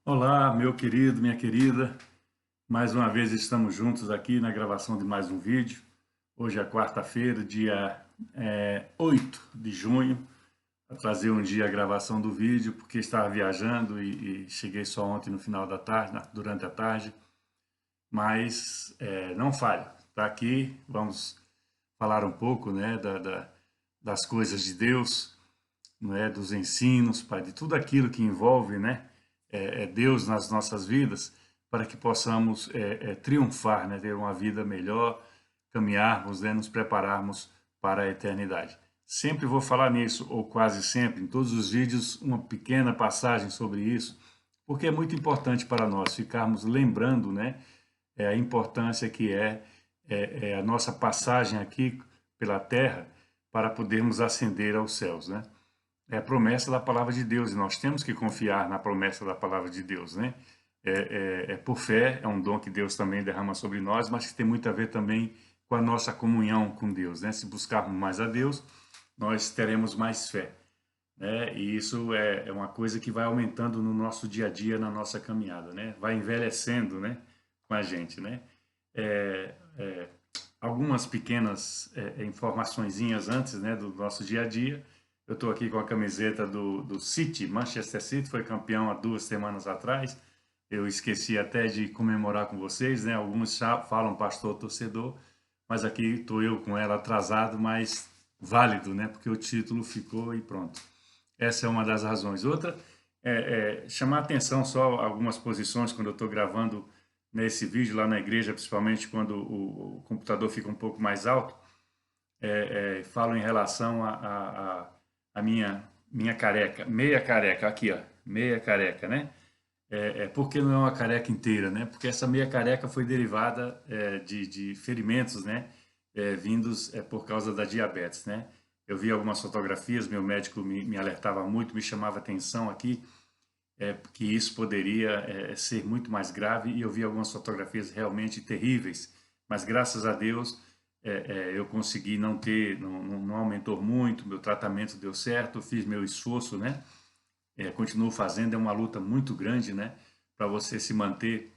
Olá, meu querido, minha querida. Mais uma vez estamos juntos aqui na gravação de mais um vídeo. Hoje é quarta-feira, dia 8 de junho. Para trazer um dia a gravação do vídeo, porque estava viajando e cheguei só ontem no final da tarde, durante a tarde. Mas não falha, está aqui. Vamos falar um pouco, né, das coisas de Deus, né, dos ensinos, Pai, de tudo aquilo que envolve, né, Deus nas nossas vidas, para que possamos triunfar, né, ter uma vida melhor, caminharmos, né, nos prepararmos para a eternidade. Sempre vou falar nisso, ou quase sempre, em todos os vídeos, uma pequena passagem sobre isso, porque é muito importante para nós ficarmos lembrando, né, a importância que é a nossa passagem aqui pela terra para podermos ascender aos céus, né? É a promessa da palavra de Deus e nós temos que confiar na promessa da palavra de Deus, né? É por fé, é um dom que Deus também derrama sobre nós, mas que tem muito a ver também com a nossa comunhão com Deus, né? Se buscarmos mais a Deus, nós teremos mais fé, né? E isso é uma coisa que vai aumentando no nosso dia a dia, na nossa caminhada, né? Vai envelhecendo, né? Com a gente, né? É, é, algumas pequenas informaçõezinhas antes, né, do nosso dia a dia. Eu estou aqui com a camiseta do City, Manchester City, foi campeão há 2 semanas atrás. Eu esqueci até de comemorar com vocês, né? Alguns falam pastor torcedor, mas aqui estou eu com ela atrasado, mas válido, né? Porque o título ficou e pronto. Essa é uma das razões. Outra chamar atenção só algumas posições quando eu estou gravando nesse vídeo lá na igreja, principalmente quando o computador fica um pouco mais alto, falo em relação a minha careca, meia careca, aqui ó, meia careca, né? Porque não é uma careca inteira, né? Porque essa meia careca foi derivada de ferimentos, né? Vindos por causa da diabetes, né? Eu vi algumas fotografias, meu médico me alertava muito, me chamava atenção aqui, que isso poderia ser muito mais grave e eu vi algumas fotografias realmente terríveis, mas graças a Deus eu consegui não ter, não aumentou muito, meu tratamento deu certo, fiz meu esforço, né? Continuo fazendo, é uma luta muito grande, né? Para você se manter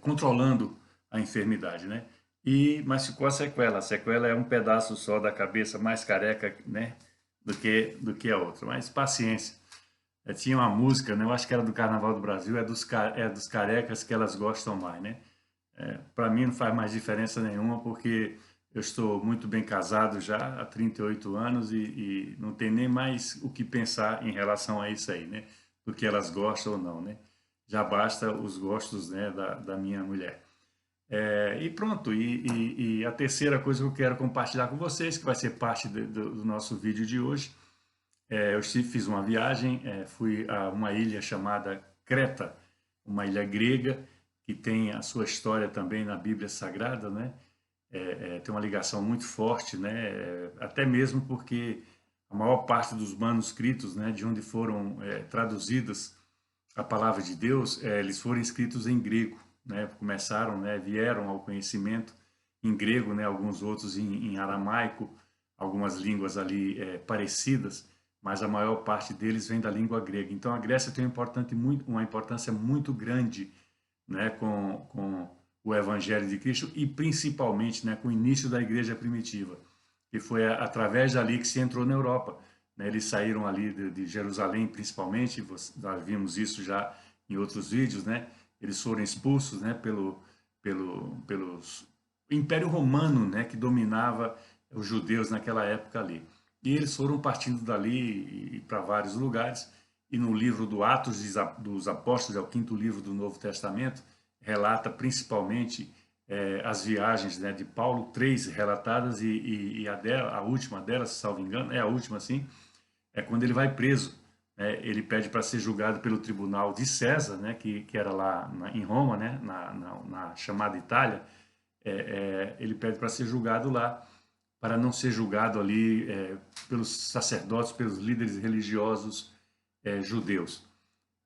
controlando a enfermidade, né? Mas ficou a sequela é um pedaço só da cabeça mais careca, né? Do que a outra, mas paciência. Tinha uma música, né? Eu acho que era do Carnaval do Brasil, é dos carecas que elas gostam mais, né? Para mim não faz mais diferença nenhuma, porque eu estou muito bem casado já há 38 anos e não tem nem mais o que pensar em relação a isso aí, né? Do que elas gostam ou não, né? Já basta os gostos, né, da minha mulher. E pronto, e a terceira coisa que eu quero compartilhar com vocês, que vai ser parte do nosso vídeo de hoje, eu fiz uma viagem, fui a uma ilha chamada Creta, uma ilha grega que tem a sua história também na Bíblia Sagrada, né? Tem uma ligação muito forte, né? Até mesmo porque a maior parte dos manuscritos, né, de onde foram traduzidas a palavra de Deus, eles foram escritos em grego, né? Começaram, né, vieram ao conhecimento em grego, né? Alguns outros em aramaico, algumas línguas ali parecidas, mas a maior parte deles vem da língua grega. Então a Grécia tem uma importância muito grande, né, com o Evangelho de Cristo e principalmente, né, com o início da igreja primitiva, que foi através dali que se entrou na Europa, né? Eles saíram ali de Jerusalém, principalmente, nós vimos isso já em outros vídeos, né? Eles foram expulsos, né, pelos Império Romano, né, que dominava os judeus naquela época ali. E eles foram partindo dali para vários lugares, e no livro do Atos dos Apóstolos, é o quinto livro do Novo Testamento, relata principalmente as viagens, né, de Paulo, três relatadas, e a última delas, salvo engano, é a última, sim, é quando ele vai preso. Né? Ele pede para ser julgado pelo tribunal de César, né, que era lá em Roma, né, na chamada Itália. Ele pede para ser julgado lá, para não ser julgado ali pelos sacerdotes, pelos líderes religiosos judeus.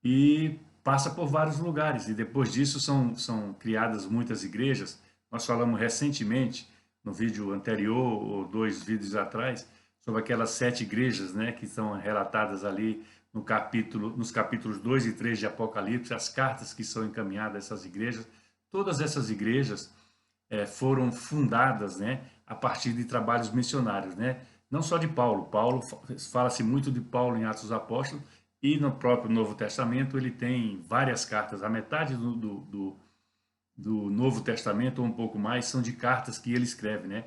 E passa por vários lugares, e depois disso são criadas muitas igrejas. Nós falamos recentemente, no vídeo anterior, ou 2 vídeos atrás, sobre aquelas 7 igrejas, né, que são relatadas ali nos capítulos 2 e 3 de Apocalipse, as cartas que são encaminhadas a essas igrejas. Todas essas igrejas foram fundadas, né, a partir de trabalhos missionários, né? Não só de Paulo. Paulo, fala-se muito de Paulo em Atos dos Apóstolos, e no próprio Novo Testamento ele tem várias cartas. A metade do Novo Testamento, ou um pouco mais, são de cartas que ele escreve, né?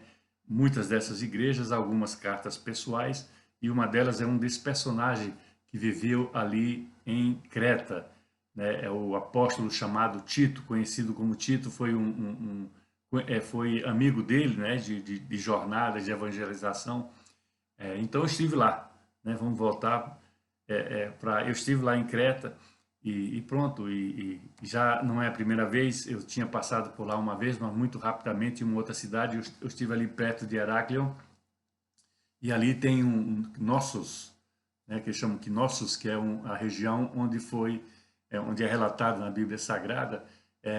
Muitas dessas igrejas, algumas cartas pessoais, e uma delas é um desse personagem que viveu ali em Creta, né? É o apóstolo chamado Tito, conhecido como Tito, foi amigo dele, né? De jornada, de evangelização. Então eu estive lá, né? Vamos voltar eu estive lá em Creta e pronto, e já não é a primeira vez. Eu tinha passado por lá uma vez, mas muito rapidamente, em uma outra cidade. Eu estive ali perto de Heráclion, e ali tem Nossos, né, que eles chamam que Nossos, que é a região onde é relatado na Bíblia Sagrada,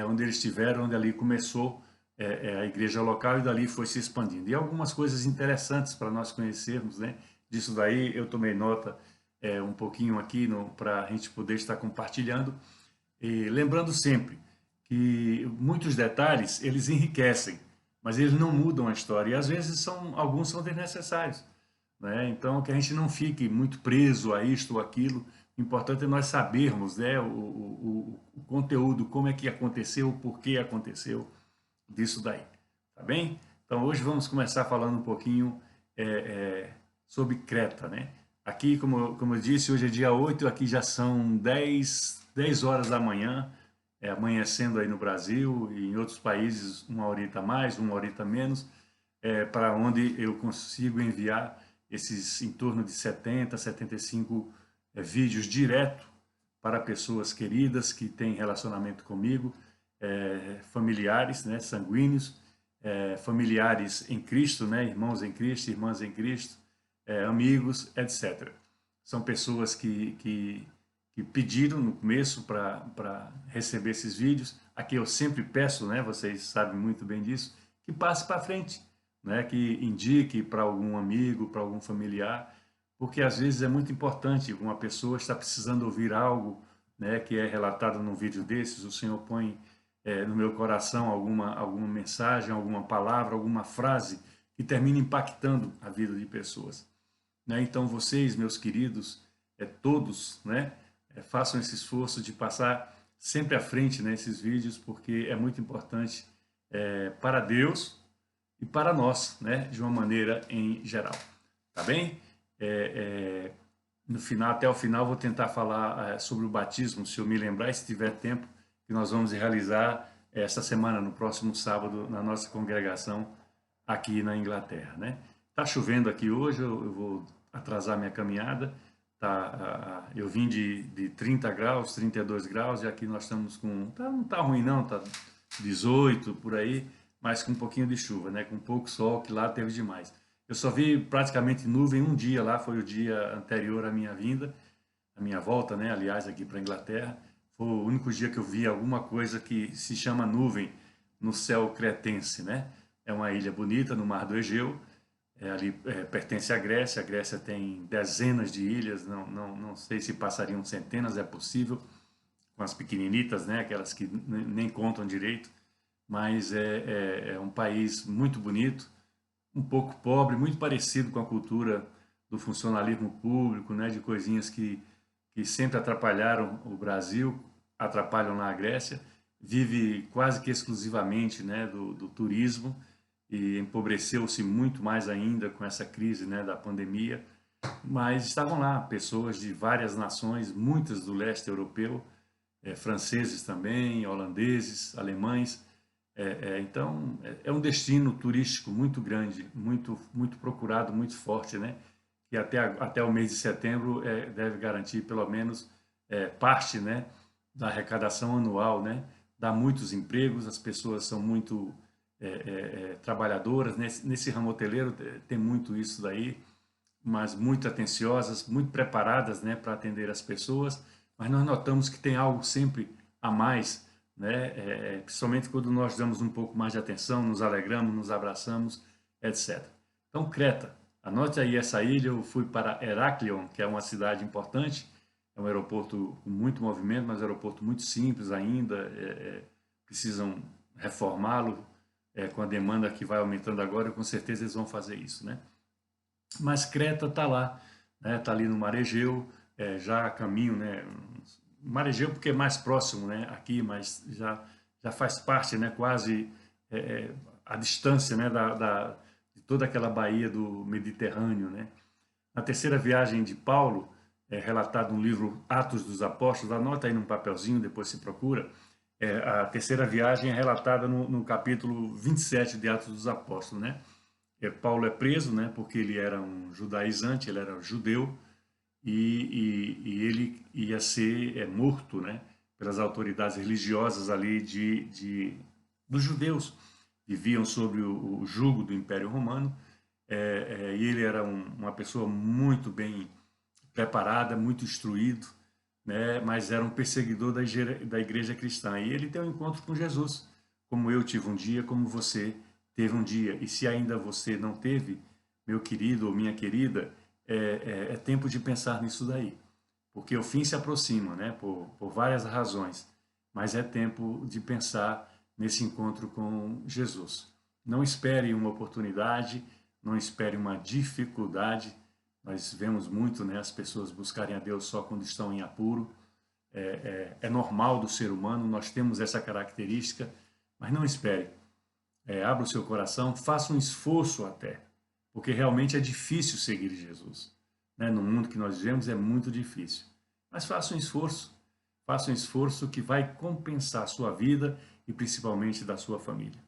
onde eles estiveram, onde ali começou a igreja local, e dali foi se expandindo. E algumas coisas interessantes para nós conhecermos, né? Disso daí eu tomei nota um pouquinho aqui para a gente poder estar compartilhando. E lembrando sempre que muitos detalhes eles enriquecem, mas eles não mudam a história, e às vezes alguns são desnecessários, né? Então, que a gente não fique muito preso a isto ou aquilo. O importante é nós sabermos, né, o conteúdo, como é que aconteceu, o porquê aconteceu disso daí, tá bem? Então, hoje vamos começar falando um pouquinho sobre Creta, né? Aqui, como eu disse, hoje é dia 8, aqui já são 10 horas da manhã, amanhecendo aí no Brasil, e em outros países uma horita a mais, uma horita a menos, para onde eu consigo enviar esses em torno de 70, 75 vídeos direto para pessoas queridas que têm relacionamento comigo, familiares, né, sanguíneos, familiares em Cristo, né, irmãos em Cristo, irmãs em Cristo, amigos, etc. São pessoas que pediram no começo para receber esses vídeos. Aqui eu sempre peço, né, vocês sabem muito bem disso, que passe para frente, né, que indique para algum amigo, para algum familiar, porque às vezes é muito importante. Uma pessoa está precisando ouvir algo, né, que é relatado num vídeo desses. O Senhor põe no meu coração alguma mensagem, alguma palavra, alguma frase que termina impactando a vida de pessoas, né? Então vocês, meus queridos, todos, né, façam esse esforço de passar sempre à frente nesses vídeos, porque é muito importante para Deus e para nós, né, de uma maneira em geral, tá bem? No final, até o final, vou tentar falar sobre o batismo, se eu me lembrar, e se tiver tempo, que nós vamos realizar esta semana, no próximo sábado, na nossa congregação aqui na Inglaterra, né? Tá chovendo aqui hoje, eu vou atrasar minha caminhada. Eu vim de 30 graus, 32 graus, e aqui nós estamos com... não tá ruim não, tá 18 por aí, mas com um pouquinho de chuva, né? Com pouco sol, que lá teve demais. Eu só vi praticamente nuvem um dia lá, foi o dia anterior à minha vinda, à minha volta, né? Aliás, aqui para a Inglaterra. Foi o único dia que eu vi alguma coisa que se chama nuvem no céu cretense, né? É uma ilha bonita no Mar do Egeu, ali pertence à Grécia. A Grécia tem dezenas de ilhas, não sei se passariam centenas, é possível, com as pequeninitas, né? Aquelas que nem contam direito, mas é um país muito bonito, um pouco pobre, muito parecido com a cultura do funcionalismo público, né? De coisinhas que sempre atrapalharam o Brasil, atrapalham na Grécia. Vive quase que exclusivamente, né, do turismo, e empobreceu-se muito mais ainda com essa crise, né, da pandemia. Mas estavam lá pessoas de várias nações, muitas do leste europeu, franceses também, holandeses, alemães. Então, é um destino turístico muito grande, muito procurado, muito forte, né? Que até o mês de setembro deve garantir pelo menos parte, né, da arrecadação anual, né? Dá muitos empregos, as pessoas são muito trabalhadoras. Nesse ramo hoteleiro tem muito isso daí, mas muito atenciosas, muito preparadas, né, para atender as pessoas. Mas nós notamos que tem algo sempre a mais, né? Principalmente quando nós damos um pouco mais de atenção, nos alegramos, nos abraçamos, etc. Então, Creta, Anote aí essa ilha. Eu fui para Heraklion, que é uma cidade importante, é um aeroporto com muito movimento, mas é um aeroporto muito simples ainda, precisam reformá-lo, com a demanda que vai aumentando agora, com certeza eles vão fazer isso, né? Mas Creta está lá, né? Está ali no Mar Egeu, já a caminho, né? Mar Egeu porque é mais próximo, né? Aqui, mas já faz parte, né? Quase a distância, né? De toda aquela baía do Mediterrâneo, né? Na terceira viagem de Paulo, relatado no livro Atos dos Apóstolos, anota aí num papelzinho, depois se procura. A terceira viagem é relatada no capítulo 27 de Atos dos Apóstolos, né? Paulo é preso, né? Porque ele era um judaizante, ele era judeu e ele ia ser morto, né? Pelas autoridades religiosas ali dos judeus, viviam sob o jugo do Império Romano, e ele era uma pessoa muito bem preparada, muito instruído, né? Mas era um perseguidor da igreja cristã. E ele tem um encontro com Jesus, como eu tive um dia, como você teve um dia. E se ainda você não teve, meu querido ou minha querida, é tempo de pensar nisso daí. Porque o fim se aproxima, né? Por várias razões. Mas é tempo de pensar nesse encontro com Jesus. Não espere uma oportunidade, não espere uma dificuldade. Nós vemos muito, né, as pessoas buscarem a Deus só quando estão em apuro. É normal do ser humano, nós temos essa característica, mas não espere. Abra o seu coração, faça um esforço até, porque realmente é difícil seguir Jesus. Né? No mundo que nós vivemos é muito difícil. Mas faça um esforço que vai compensar a sua vida e principalmente da sua família.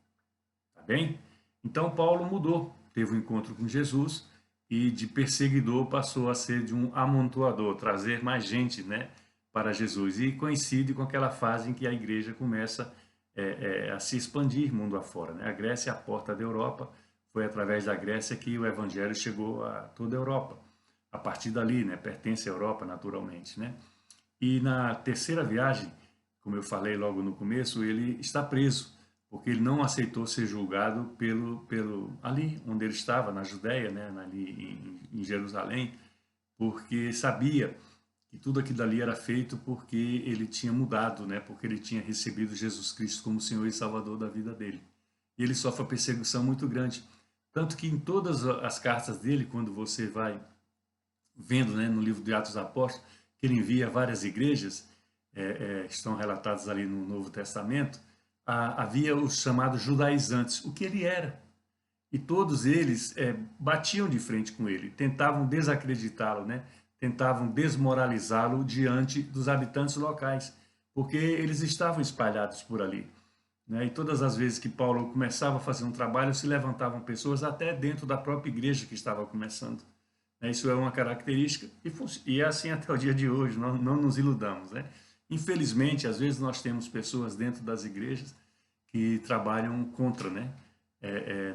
Tá bem? Então Paulo mudou, teve um encontro com Jesus e de perseguidor passou a ser de um amontoador, trazer mais gente, né, para Jesus. E coincide com aquela fase em que a igreja começa a se expandir mundo afora, né? A Grécia é a porta da Europa, foi através da Grécia que o evangelho chegou a toda a Europa. A partir dali, né, pertence à Europa naturalmente, né? E na terceira viagem, como eu falei logo no começo, ele está preso, porque ele não aceitou ser julgado pelo ali onde ele estava, na Judéia, né, ali em Jerusalém, porque sabia que tudo aquilo ali era feito porque ele tinha mudado, né, porque ele tinha recebido Jesus Cristo como Senhor e Salvador da vida dele. E ele sofre uma perseguição muito grande. Tanto que em todas as cartas dele, quando você vai vendo, né, no livro de Atos dos Apóstolos, que ele envia a várias igrejas, estão relatados ali no Novo Testamento, havia os chamados judaizantes, o que ele era. E todos eles batiam de frente com ele, tentavam desacreditá-lo, né? Tentavam desmoralizá-lo diante dos habitantes locais, porque eles estavam espalhados por ali. Né? E todas as vezes que Paulo começava a fazer um trabalho, se levantavam pessoas até dentro da própria igreja que estava começando. Isso é uma característica e é assim até o dia de hoje, não nos iludamos. Né? Infelizmente, às vezes nós temos pessoas dentro das igrejas que trabalham contra, né?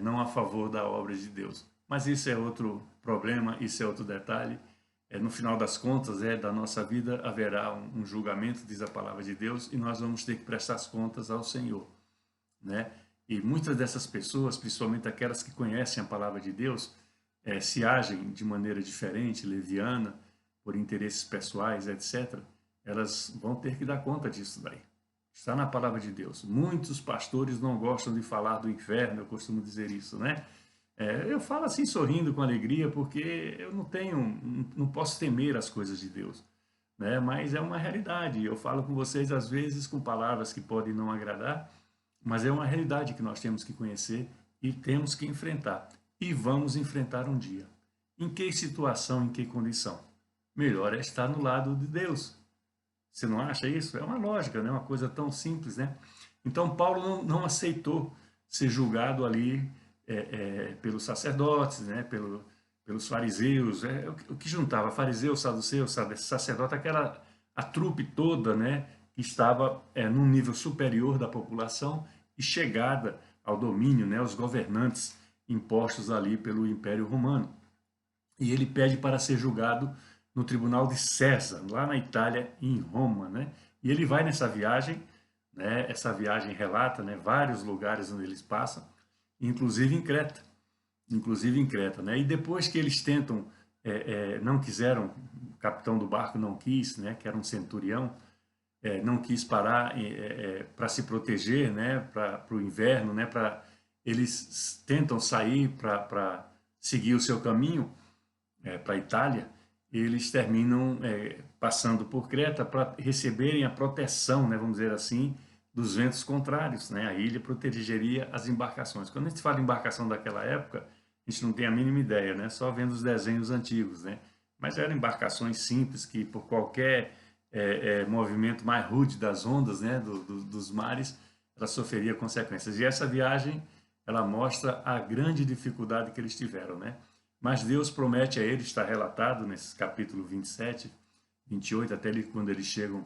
Não a favor da obra de Deus. Mas isso é outro problema, isso é outro detalhe. No final das contas, da nossa vida haverá um julgamento, diz a palavra de Deus, e nós vamos ter que prestar as contas ao Senhor. Né? E muitas dessas pessoas, principalmente aquelas que conhecem a palavra de Deus, se agem de maneira diferente, leviana, por interesses pessoais, etc., elas vão ter que dar conta disso daí. Está na palavra de Deus. Muitos pastores não gostam de falar do inferno, eu costumo dizer isso, né? Eu falo assim sorrindo com alegria, porque eu não posso temer as coisas de Deus, né? Mas é uma realidade. Eu falo com vocês às vezes com palavras que podem não agradar, mas é uma realidade que nós temos que conhecer e temos que enfrentar. E vamos enfrentar um dia. Em que situação, em que condição? Melhor é estar no lado de Deus. Você não acha isso? É uma lógica, né? Uma coisa tão simples, né? Então Paulo não aceitou ser julgado ali pelos sacerdotes, né? Pelos fariseus, o que juntava fariseus, saduceus, sacerdote, a trupe toda, né? Que estava num nível superior da população e chegada ao domínio, né? Os governantes impostos ali pelo Império Romano. E ele pede para ser julgado no tribunal de César, lá na Itália, em Roma, né? E ele vai nessa viagem, né? Essa viagem relata, né, vários lugares onde eles passam, inclusive em Creta. inclusive em Creta, né? E depois que eles tentam, não quiseram, o capitão do barco não quis, né? Que era um centurião, não quis parar para se proteger, né? Para o inverno, né? Eles tentam sair para seguir o seu caminho para a Itália, eles terminam passando por Creta para receberem a proteção, né, vamos dizer assim, dos ventos contrários. Né? A ilha protegeria as embarcações. Quando a gente fala em embarcação daquela época, a gente não tem a mínima ideia, né? Só vendo os desenhos antigos. Né? Mas eram embarcações simples que, por qualquer movimento mais rude das ondas, né, dos mares, ela sofreria consequências. E essa viagem, ela mostra a grande dificuldade que eles tiveram, né? Mas Deus promete a eles, está relatado nesses capítulo 27, 28, até ali, quando eles chegam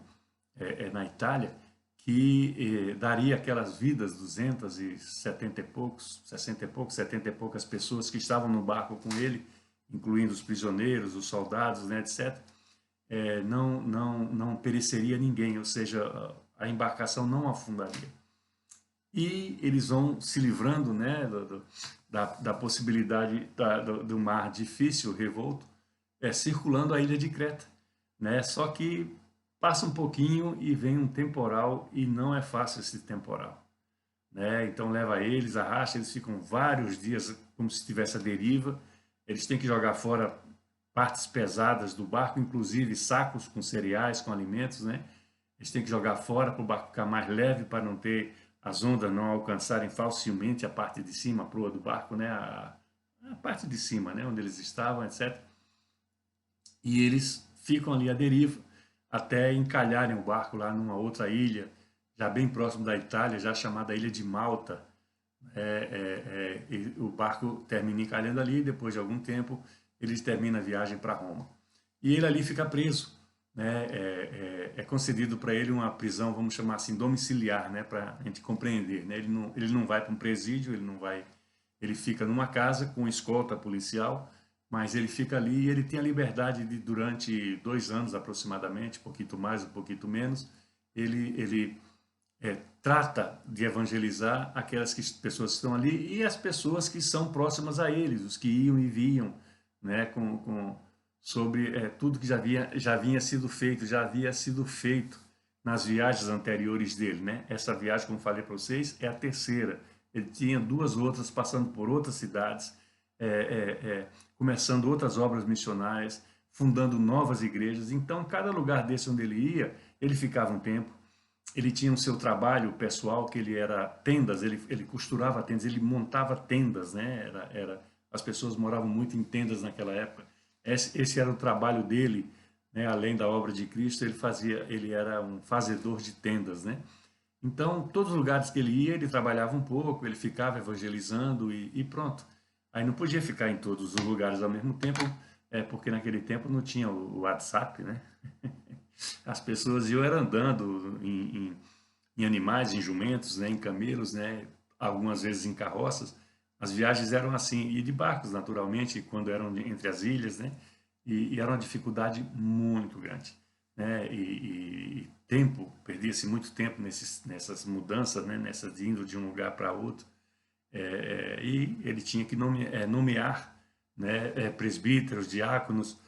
na Itália, que daria aquelas vidas, 270 e poucos, 60 e poucos, 70 e poucas pessoas que estavam no barco com ele, incluindo os prisioneiros, os soldados, né, etc., não pereceria ninguém, ou seja, a embarcação não afundaria. E eles vão se livrando, né, da possibilidade do mar difícil, revolto, circulando a ilha de Creta. Né? Só que passa um pouquinho e vem um temporal, e não é fácil esse temporal. Né? Então leva eles, arrasta, eles ficam vários dias como se estivesse a deriva, eles têm que jogar fora partes pesadas do barco, inclusive sacos com cereais, com alimentos, né? Eles têm que jogar fora para o barco ficar mais leve, para não ter as ondas não alcançarem facilmente a parte de cima, a proa do barco, né? A parte de cima, né? Onde eles estavam, etc. E eles ficam ali à deriva até encalharem o barco lá numa outra ilha, já bem próximo da Itália, já chamada Ilha de Malta. O barco termina encalhando ali, e depois de algum tempo ele termina a viagem para Roma. E ele ali fica preso. Né? É concedido para ele uma prisão, vamos chamar assim, domiciliar, né? Para a gente compreender. Né? Ele não vai para um presídio, ele fica numa casa com escolta policial, mas ele fica ali e ele tem a liberdade de, durante 2 anos aproximadamente, um pouquinho mais, um pouquinho menos, ele trata de evangelizar aquelas pessoas que estão ali e as pessoas que são próximas a eles, os que iam e vinham, né, sobre tudo que já vinha sido feito, já havia sido feito nas viagens anteriores dele. Né? Essa viagem, como falei para vocês, é a terceira. Ele tinha 2 outras passando por outras cidades, começando outras obras missionárias, fundando novas igrejas. Então, cada lugar desse onde ele ia, ele ficava um tempo. Ele tinha o seu trabalho pessoal, que ele era tendas, ele costurava tendas, ele montava tendas, né? As pessoas moravam muito em tendas naquela época. Esse era o trabalho dele, né? Além da obra de Cristo, ele era um fazedor de tendas, né? Então, todos os lugares que ele ia, ele trabalhava um pouco, ele ficava evangelizando e pronto. Aí não podia ficar em todos os lugares ao mesmo tempo, porque naquele tempo não tinha o WhatsApp, né? As pessoas iam andando em animais, em jumentos, né, em camelos, né, algumas vezes em carroças. As viagens eram assim, e de barcos, naturalmente, quando eram entre as ilhas, né, e era uma dificuldade muito grande. Né, e tempo, perdia-se muito tempo nessas mudanças, né, nessas indo de um lugar para outro. E ele tinha que nomear, né, presbíteros, diáconos,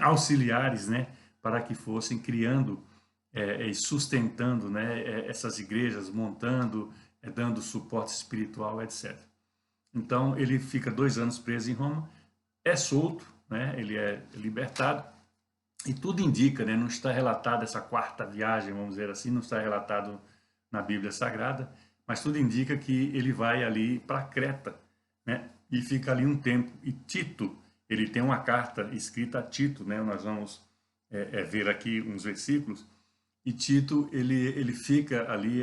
auxiliares, né, para que fossem criando e sustentando, né, essas igrejas, montando, dando suporte espiritual, etc. Então, ele fica 2 anos preso em Roma, é solto, né, ele é libertado, e tudo indica, né, não está relatado essa quarta viagem, vamos dizer assim, não está relatado na Bíblia Sagrada, mas tudo indica que ele vai ali para Creta, né, e fica ali um tempo. E Tito, ele tem uma carta escrita a Tito, né, nós vamos ver aqui uns versículos, e Tito, ele fica ali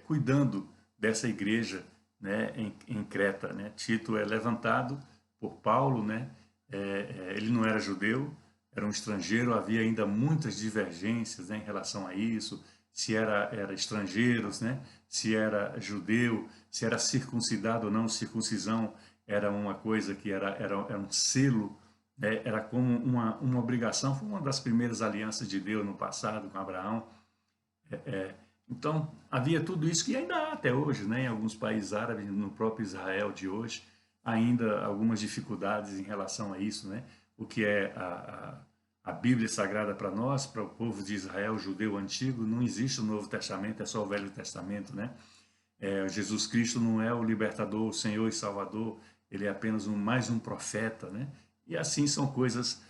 cuidando dessa igreja, né, em Creta. Né? Tito é levantado por Paulo, né? Ele não era judeu, era um estrangeiro, havia ainda muitas divergências, né, em relação a isso, se era estrangeiros, né, se era judeu, se era circuncidado ou não. Circuncisão era uma coisa que era um selo, né, era como uma obrigação, foi uma das primeiras alianças de Deus no passado com Abraão. Então, havia tudo isso que ainda há até hoje, né, em alguns países árabes, no próprio Israel de hoje, ainda algumas dificuldades em relação a isso, né? O que é a Bíblia Sagrada para nós, para o povo de Israel, o judeu antigo, não existe o Novo Testamento, é só o Velho Testamento, né? Jesus Cristo não é o libertador, o Senhor e Salvador, ele é apenas mais um profeta, né? E assim são coisas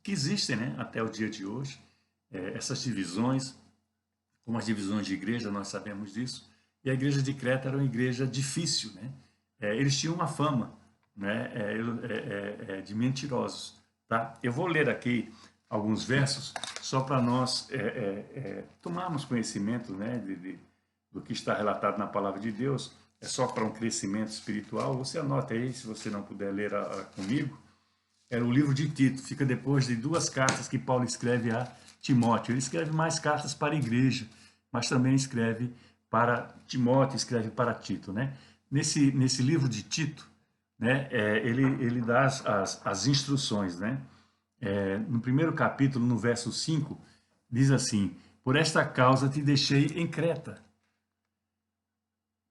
que existem, né? Até o dia de hoje. Essas divisões, como as divisões de igreja, nós sabemos disso. E a igreja de Creta era uma igreja difícil, né? Eles tinham uma fama, né? De mentirosos, tá? Eu vou ler aqui alguns versos só para nós tomarmos conhecimento, né? Do que está relatado na palavra de Deus. É só para um crescimento espiritual. Você anota aí, se você não puder ler comigo. Era o livro de Tito, fica depois de 2 cartas que Paulo escreve a Timóteo. Ele escreve mais cartas para a igreja, mas também escreve para Timóteo, escreve para Tito, né? Nesse livro de Tito, né, ele dá as instruções, né? No primeiro capítulo, no verso 5, diz assim: por esta causa te deixei em Creta,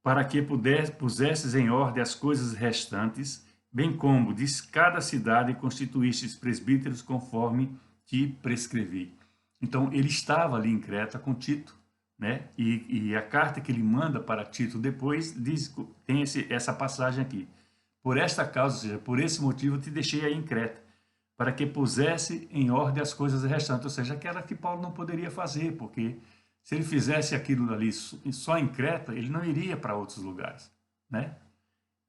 para que pusesses em ordem as coisas restantes, bem como de cada cidade constituístes presbíteros conforme te prescrevi. Então, ele estava ali em Creta com Tito, né? E a carta que ele manda para Tito depois tem essa passagem aqui. Por esta causa, ou seja, por esse motivo, eu te deixei aí em Creta, para que pusesse em ordem as coisas restantes, ou seja, aquela que Paulo não poderia fazer, porque se ele fizesse aquilo ali só em Creta, ele não iria para outros lugares, né?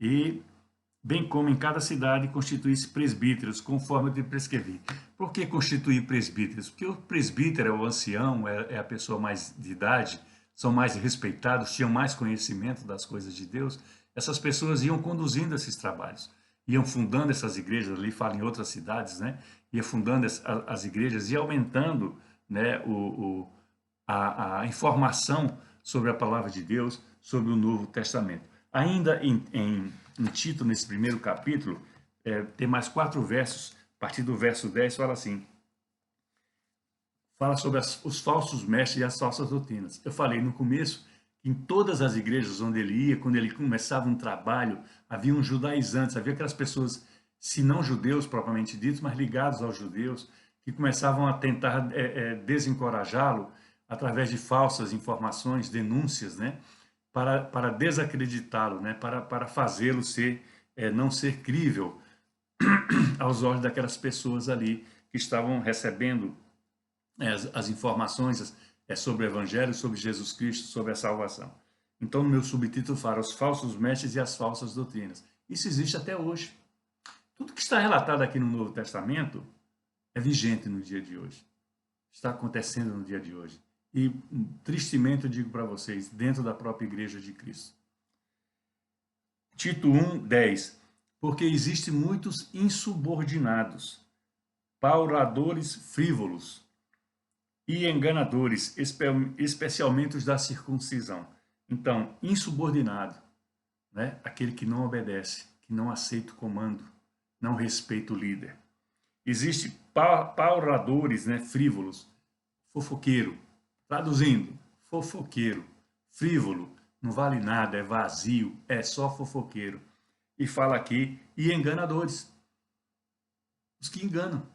E bem como em cada cidade constituísse presbíteros, conforme eu te prescrevi. Por que constituir presbíteros? Porque o presbítero é o ancião, é a pessoa mais de idade, são mais respeitados, tinham mais conhecimento das coisas de Deus. Essas pessoas iam conduzindo esses trabalhos, iam fundando essas igrejas, ali fala em outras cidades, né? Ia fundando as igrejas e aumentando, né, a informação sobre a palavra de Deus, sobre o Novo Testamento. Ainda em Tito, nesse primeiro capítulo, tem mais 4 versos, a partir do verso 10 fala assim, fala sobre os falsos mestres e as falsas doutrinas. Eu falei no começo, em todas as igrejas onde ele ia, quando ele começava um trabalho, havia uns judaizantes, havia aquelas pessoas, se não judeus propriamente ditos, mas ligados aos judeus, que começavam a tentar desencorajá-lo através de falsas informações, denúncias, né, para desacreditá-lo, né, para fazê-lo não ser crível aos olhos daquelas pessoas ali que estavam recebendo as informações sobre o Evangelho, sobre Jesus Cristo, sobre a salvação. Então, no meu subtítulo fala os falsos mestres e as falsas doutrinas. Isso existe até hoje. Tudo que está relatado aqui no Novo Testamento é vigente no dia de hoje. Está acontecendo no dia de hoje. E, tristemente, eu digo para vocês, dentro da própria Igreja de Cristo. Tito 1:10. Porque existem muitos insubordinados, pauradores frívolos e enganadores, especialmente os da circuncisão. Então, insubordinado, né? Aquele que não obedece, que não aceita o comando, não respeita o líder. Existem pauradores, né? Frívolos, fofoqueiro. Traduzindo, fofoqueiro, frívolo, não vale nada, é vazio, é só fofoqueiro. E fala aqui, e enganadores, os que enganam,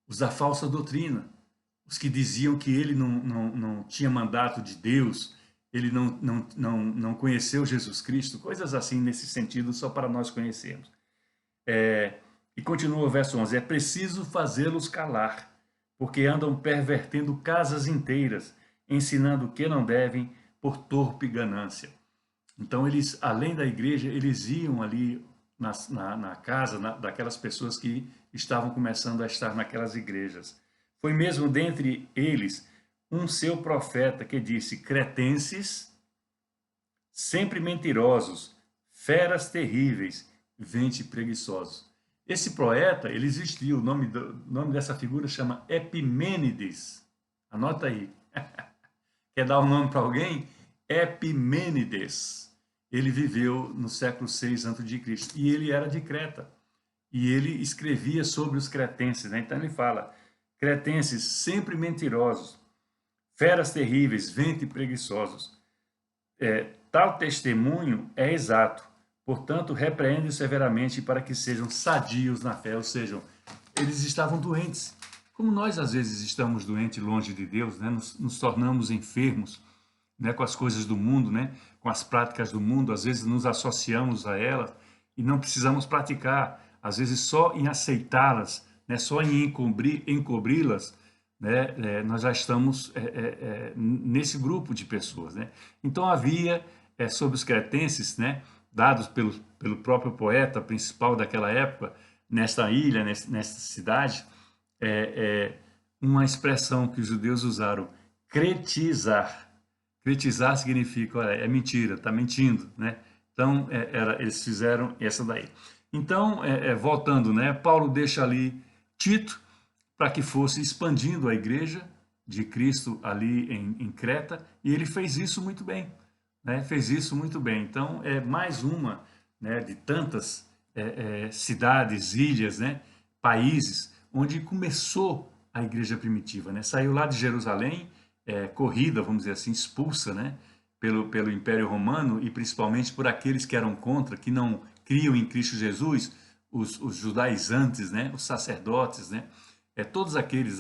os da falsa doutrina, os que diziam que ele não tinha mandato de Deus, ele não conheceu Jesus Cristo, coisas assim nesse sentido, só para nós conhecermos. E continua o verso 11, é preciso fazê-los calar, porque andam pervertendo casas inteiras, ensinando o que não devem por torpe ganância. Então, eles, além da igreja, eles iam ali na casa daquelas pessoas que estavam começando a estar naquelas igrejas. Foi mesmo dentre eles um seu profeta que disse, cretenses, sempre mentirosos, feras terríveis, vente preguiçosos. Esse poeta, ele existiu, o nome dessa figura chama Epimênides. Anota aí. Quer dar um nome para alguém? Epimênides. Ele viveu no século 6 a.C. e ele era de Creta. E ele escrevia sobre os cretenses, né? Então ele fala, cretenses sempre mentirosos, feras terríveis, vente preguiçosos. Tal testemunho é exato, Portanto, repreende severamente para que sejam sadios na fé, ou seja, eles estavam doentes. Como nós às vezes estamos doentes longe de Deus, né? Nos tornamos enfermos, né? Com as coisas do mundo, né? Com as práticas do mundo, às vezes nos associamos a elas e não precisamos praticar, às vezes só em aceitá-las, né? Só em encobri-las, né? Nós já estamos nesse grupo de pessoas, né? Então havia sobre os cretenses, né? Dados pelo próprio poeta principal daquela época, nesta ilha, nesta cidade, é, é, uma expressão que os judeus usaram, cretizar. Cretizar significa, olha, é mentira, está mentindo, né? Então, eles fizeram essa daí. Então, voltando, né? Paulo deixa ali Tito para que fosse expandindo a igreja de Cristo ali em Creta, e ele fez isso muito bem, né? Fez isso muito bem. Então, é mais uma, né, de tantas cidades, ilhas, né, países, onde começou a igreja primitiva, né? Saiu lá de Jerusalém, corrida, vamos dizer assim, expulsa, né, pelo Império Romano e principalmente por aqueles que eram contra, que não criam em Cristo Jesus, os judaizantes, né, os sacerdotes, né, todos aqueles,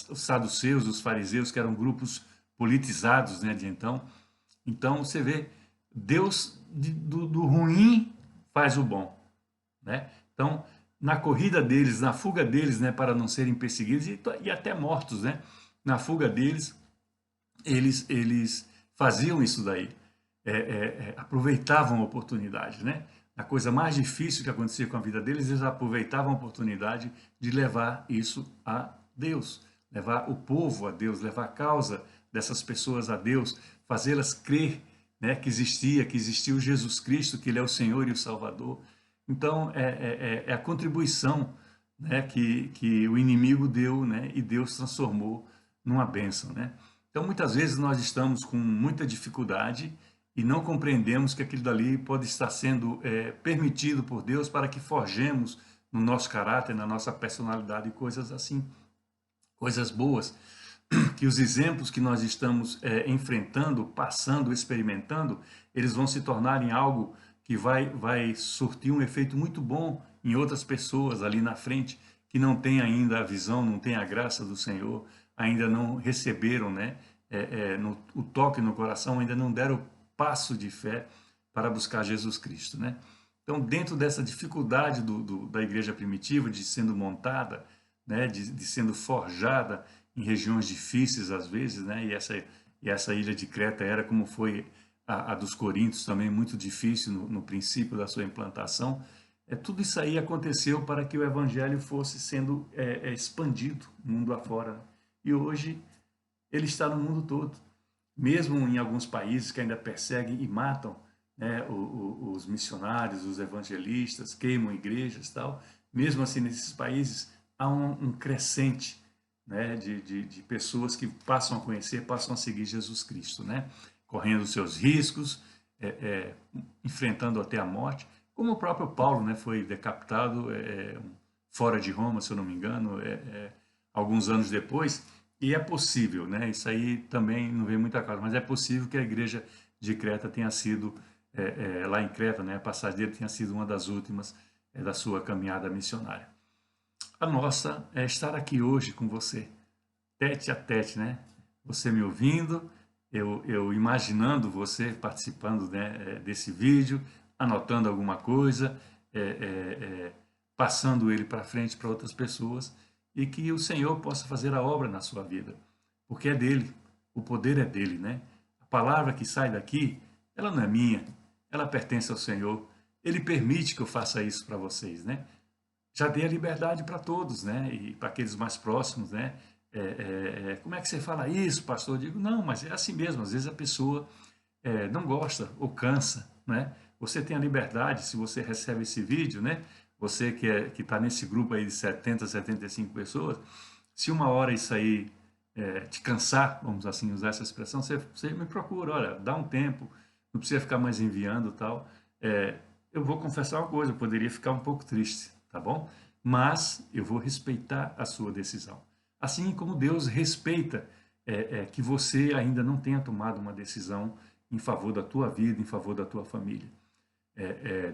os saduceus, os fariseus, que eram grupos politizados, né, de então. Então, você vê, Deus do ruim faz o bom, né? Então, na corrida deles, na fuga deles, né, para não serem perseguidos e até mortos, né? Na fuga deles, eles faziam isso daí, aproveitavam a oportunidade, né? A coisa mais difícil que acontecia com a vida deles, eles aproveitavam a oportunidade de levar isso a Deus, levar o povo a Deus, levar a causa dessas pessoas a Deus, fazê-las crer, né, que existiu Jesus Cristo, que Ele é o Senhor e o Salvador. Então, é a contribuição, né, que o inimigo deu, né, e Deus transformou numa bênção, né? Então, muitas vezes nós estamos com muita dificuldade e não compreendemos que aquilo dali pode estar sendo permitido por Deus para que forjemos no nosso caráter, na nossa personalidade, coisas assim, coisas boas, que os exemplos que nós estamos enfrentando, passando, experimentando, eles vão se tornar em algo que vai surtir um efeito muito bom em outras pessoas ali na frente, que não têm ainda a visão, não têm a graça do Senhor, ainda não receberam, né, o toque no coração, ainda não deram o passo de fé para buscar Jesus Cristo, né? Então, dentro dessa dificuldade da igreja primitiva, de sendo montada, né, de sendo forjada em regiões difíceis às vezes, né, e essa ilha de Creta era como foi a dos Coríntios também, muito difícil no princípio da sua implantação. Tudo isso aí aconteceu para que o evangelho fosse sendo expandido mundo afora. E hoje ele está no mundo todo. Mesmo em alguns países que ainda perseguem e matam, né, os missionários, os evangelistas, queimam igrejas e tal, mesmo assim nesses países há um crescente, né, de pessoas que passam a conhecer, passam a seguir Jesus Cristo, né, correndo os seus riscos, enfrentando até a morte, como o próprio Paulo, né, foi decapitado fora de Roma, se eu não me engano, alguns anos depois. E é possível, né? Isso aí também não vem muita claro, mas é possível que a igreja de Creta tenha sido, lá em Creta, né? A passagem dele tenha sido uma das últimas da sua caminhada missionária. A nossa é estar aqui hoje com você, tete a tete, né? Você me ouvindo, eu imaginando você participando, né, desse vídeo, anotando alguma coisa, passando ele para frente para outras pessoas e que o Senhor possa fazer a obra na sua vida, porque é dele, o poder é dele, né? A palavra que sai daqui, ela não é minha, ela pertence ao Senhor. Ele permite que eu faça isso para vocês, né? Já dei a liberdade para todos, né? E para aqueles mais próximos, né? Como é que você fala isso, pastor? Eu digo, não, mas é assim mesmo. Às vezes a pessoa não gosta ou cansa, né? Você tem a liberdade, se você recebe esse vídeo, né? Você que está nesse grupo aí de 70, 75 pessoas, se uma hora isso aí te cansar, vamos assim usar essa expressão, você me procura, olha, dá um tempo, não precisa ficar mais enviando e tal. Eu vou confessar uma coisa, eu poderia ficar um pouco triste, tá bom? Mas eu vou respeitar a sua decisão. Assim como Deus respeita que você ainda não tenha tomado uma decisão em favor da tua vida, em favor da tua família.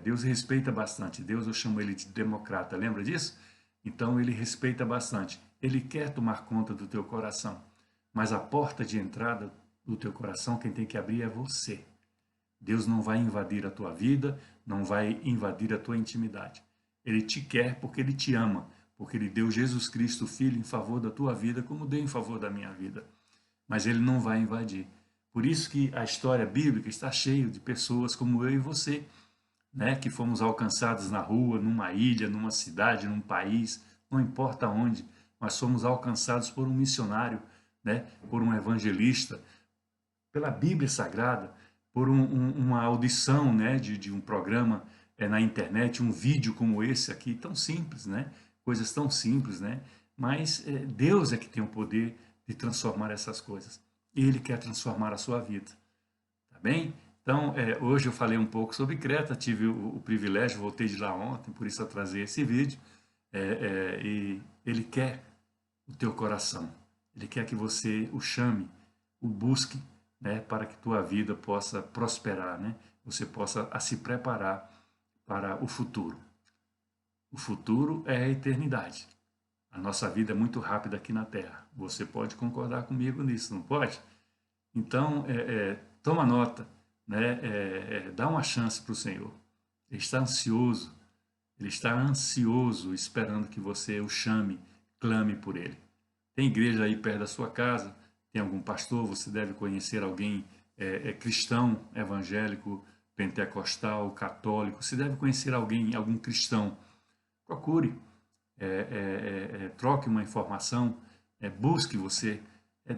Deus respeita bastante. Deus, eu chamo ele de democrata, lembra disso? Então ele respeita bastante. Ele quer tomar conta do teu coração, mas a porta de entrada do teu coração, quem tem que abrir é você. Deus não vai invadir a tua vida, não vai invadir a tua intimidade. Ele te quer porque ele te ama, porque ele deu Jesus Cristo, Filho, em favor da tua vida, como deu em favor da minha vida. Mas ele não vai invadir. Por isso que a história bíblica está cheia de pessoas como eu e você, né, que fomos alcançados na rua, numa ilha, numa cidade, num país, não importa onde, mas somos alcançados por um missionário, né, por um evangelista, pela Bíblia Sagrada, por uma audição, né, de um programa na internet, um vídeo como esse aqui, tão simples, né, coisas tão simples, né, mas Deus é que tem o poder de transformar essas coisas. Ele quer transformar a sua vida, tá bem? Então, hoje eu falei um pouco sobre Creta, tive o privilégio, voltei de lá ontem, por isso eu trazer esse vídeo, e ele quer o teu coração, ele quer que você o chame, o busque, né, para que tua vida possa prosperar, né? Você possa se preparar para o futuro. O futuro é a eternidade. A nossa vida é muito rápida aqui na Terra. Você pode concordar comigo nisso, não pode? Então, toma nota, né? Dá uma chance para o Senhor. Ele está ansioso esperando que você o chame, clame por ele. Tem igreja aí perto da sua casa? Tem algum pastor? Você deve conhecer alguém cristão, evangélico, pentecostal, católico. Você deve conhecer alguém, algum cristão. Procure, troque uma informação, busque você.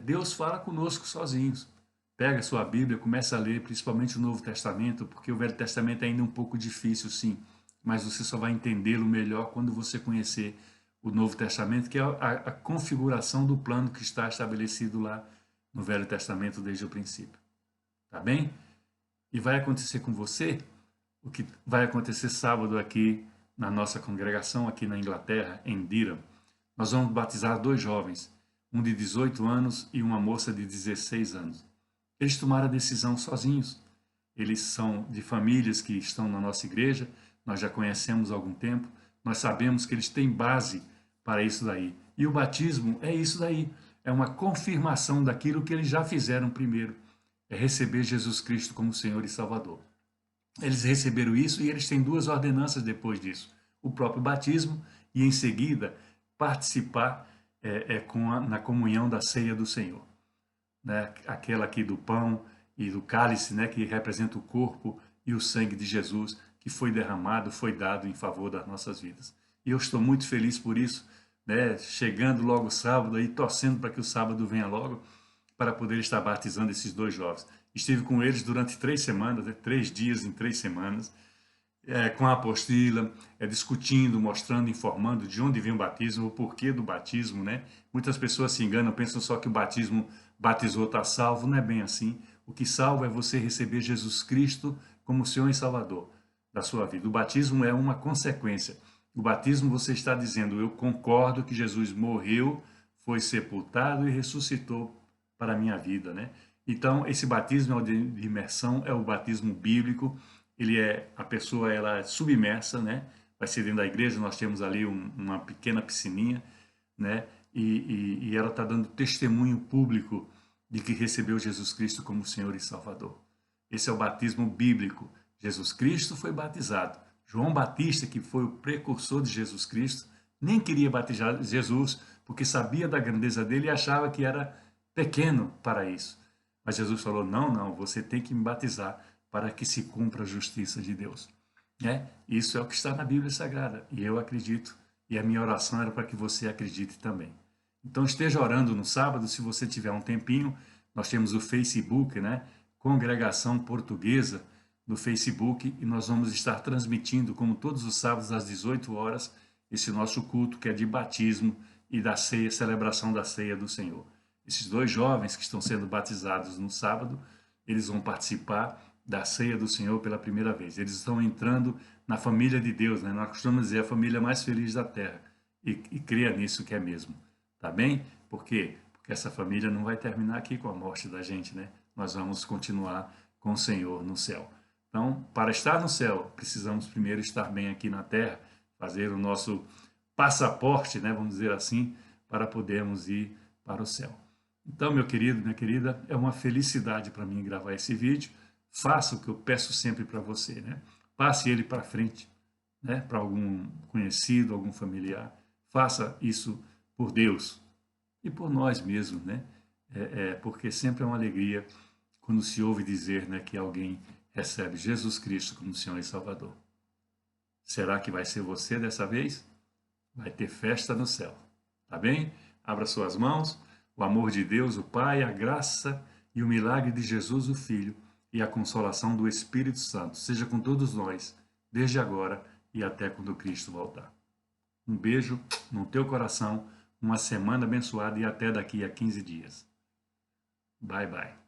Deus fala conosco sozinhos. Pega a sua Bíblia, começa a ler, principalmente o Novo Testamento, porque o Velho Testamento é ainda um pouco difícil, sim, mas você só vai entendê-lo melhor quando você conhecer o Novo Testamento, que é a configuração do plano que está estabelecido lá no Velho Testamento desde o princípio. Tá bem? E vai acontecer com você o que vai acontecer sábado aqui na nossa congregação, aqui na Inglaterra, em Durham. Nós vamos batizar dois jovens, um de 18 anos e uma moça de 16 anos. Eles tomaram a decisão sozinhos. Eles são de famílias que estão na nossa igreja, nós já conhecemos há algum tempo, nós sabemos que eles têm base para isso daí. E o batismo é isso daí, é uma confirmação daquilo que eles já fizeram primeiro, é receber Jesus Cristo como Senhor e Salvador. Eles receberam isso e eles têm duas ordenanças depois disso. O próprio batismo e, em seguida, participar na comunhão da ceia do Senhor. Né? Aquela aqui do pão e do cálice, né? Que representa o corpo e o sangue de Jesus, que foi derramado, foi dado em favor das nossas vidas. E eu estou muito feliz por isso, né? Chegando logo sábado aí, torcendo para que o sábado venha logo, para poder estar batizando esses dois jovens. Estive com eles durante 3 semanas, 3 dias em 3 semanas, com a apostila, discutindo, mostrando, informando de onde vem o batismo, o porquê do batismo, né? Muitas pessoas se enganam, pensam só que o batismo batizou, está salvo, não é bem assim. O que salva é você receber Jesus Cristo como Senhor e Salvador da sua vida. O batismo é uma consequência. O batismo você está dizendo, eu concordo que Jesus morreu, foi sepultado e ressuscitou para a minha vida, né? Então, esse batismo de imersão é o batismo bíblico, a pessoa ela é submersa, né? Vai ser dentro da igreja, nós temos ali uma pequena piscininha, né? E ela está dando testemunho público de que recebeu Jesus Cristo como Senhor e Salvador. Esse é o batismo bíblico. Jesus Cristo foi batizado. João Batista, que foi o precursor de Jesus Cristo, nem queria batizar Jesus, porque sabia da grandeza dele e achava que era pequeno para isso. Mas Jesus falou, não, você tem que me batizar para que se cumpra a justiça de Deus. Isso é o que está na Bíblia Sagrada, e eu acredito, e a minha oração era para que você acredite também. Então esteja orando no sábado, se você tiver um tempinho, nós temos o Facebook, né? Congregação Portuguesa, no Facebook, e nós vamos estar transmitindo, como todos os sábados às 18 horas, esse nosso culto que é de batismo e da ceia, celebração da ceia do Senhor. Esses dois jovens que estão sendo batizados no sábado, eles vão participar da ceia do Senhor pela primeira vez. Eles estão entrando na família de Deus, né? Nós costumamos dizer a família mais feliz da terra. E creia nisso que é mesmo. Tá bem? Por quê? Porque essa família não vai terminar aqui com a morte da gente, né? Nós vamos continuar com o Senhor no céu. Então, para estar no céu, precisamos primeiro estar bem aqui na terra, fazer o nosso passaporte, né, vamos dizer assim, para podermos ir para o céu. Então, meu querido, minha querida, é uma felicidade para mim gravar esse vídeo. Faça o que eu peço sempre para você, né? Passe ele para frente, né, para algum conhecido, algum familiar. Faça isso por Deus e por nós mesmos, né? Porque sempre é uma alegria quando se ouve dizer, né, que alguém recebe Jesus Cristo como Senhor e Salvador. Será que vai ser você dessa vez? Vai ter festa no céu, tá bem? Abra suas mãos, o amor de Deus, o Pai, a graça e o milagre de Jesus, o Filho, e a consolação do Espírito Santo, seja com todos nós, desde agora e até quando Cristo voltar. Um beijo no teu coração, uma semana abençoada e até daqui a 15 dias. Bye, bye.